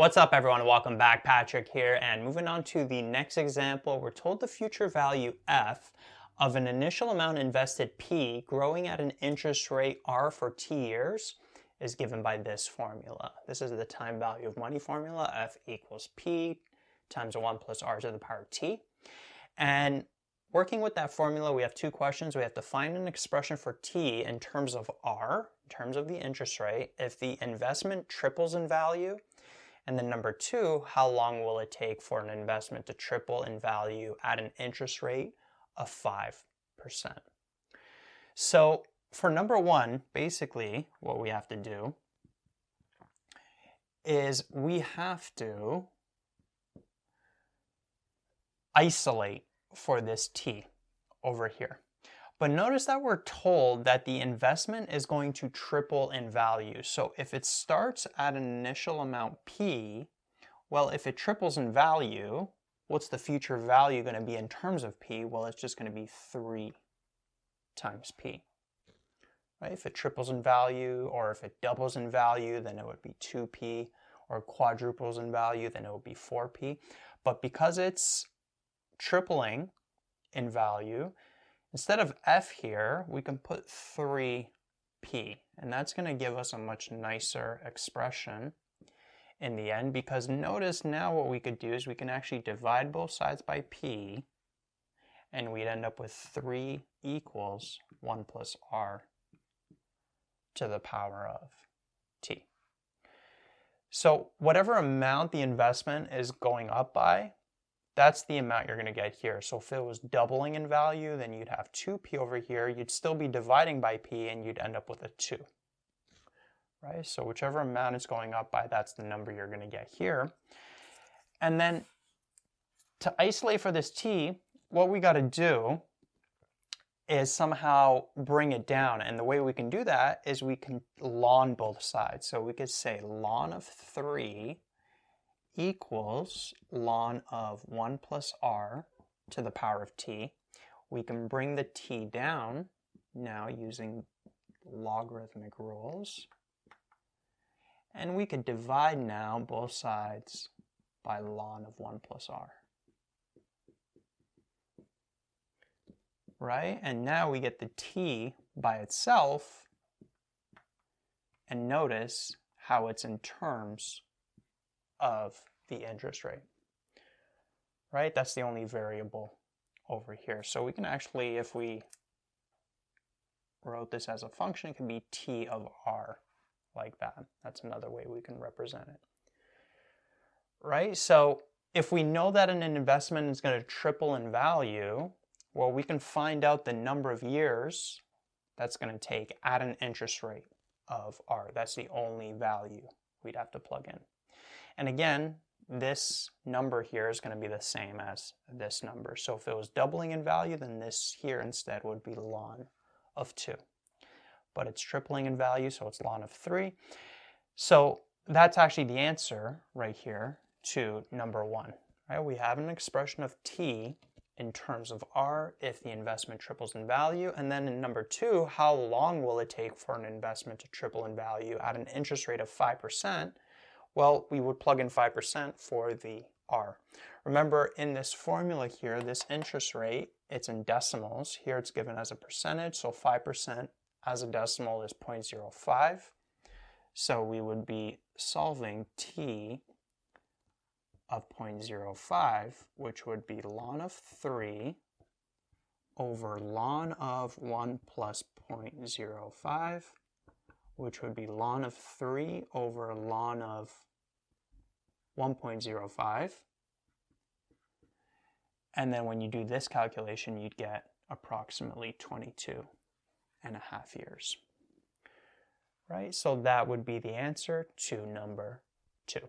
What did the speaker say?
What's up everyone, welcome back. Patrick here, and moving on to the next example, we're told the future value f of an initial amount invested p growing at an interest rate r for t years is given by this formula. This is the time value of money formula, f equals p times 1 plus r to the power of t. And working with that formula, we have two questions. We have to find an expression for t in terms of r, in terms of the interest rate, if the investment triples in value. And then number two, how long will it take for an investment to triple in value at an interest rate of 5%? So for number one, basically what we have to do is we have to isolate for this t over here. But notice that we're told that the investment is going to triple in value. So if it starts at an initial amount p, well, if it triples in value, what's the future value going to be in terms of p? Well, it's just going to be 3 times p. Right? If it triples in value, or if it doubles in value, then it would be 2p, or quadruples in value, then it would be 4p. But because it's tripling in value, instead of f here, we can put 3p, and that's going to give us a much nicer expression in the end, because notice now what we could do is we can actually divide both sides by p, and we'd end up with 3 equals 1 plus r to the power of t. So whatever amount the investment is going up by, that's the amount you're going to get here. So if it was doubling in value, then you'd have 2p over here. You'd still be dividing by p, and you'd end up with a 2. Right? So whichever amount it's going up by, that's the number you're going to get here. And then to isolate for this t, what we got to do is somehow bring it down. And the way we can do that is we can ln both sides. So we could say ln of 3 equals ln of 1 plus r to the power of t. We can bring the t down now using logarithmic rules. And we could divide now both sides by ln of 1 plus r. Right? And now we get the t by itself, and notice how it's in terms of the interest rate. Right? That's the only variable over here. So we can actually, if we wrote this as a function, it can be t of r, like that. That's another way we can represent it. Right? So if we know that an investment is going to triple in value, well, we can find out the number of years that's going to take at an interest rate of r. That's the only value we'd have to plug in. And again, this number here is going to be the same as this number. So if it was doubling in value, then this here instead would be ln of 2. But it's tripling in value, so it's ln of 3. So that's actually the answer right here to number 1. Right? We have an expression of t in terms of r if the investment triples in value. And then in number 2, how long will it take for an investment to triple in value at an interest rate of 5%? Well, we would plug in 5% for the r. Remember, in this formula here, this interest rate, it's in decimals. Here it's given as a percentage, so 5% as a decimal is 0.05. So we would be solving t of 0.05, which would be ln of 3 over ln of 1 plus 0.05, which would be ln of 3 over ln of 1.05. And then when you do this calculation, you'd get approximately 22.5 years. Right? So that would be the answer to number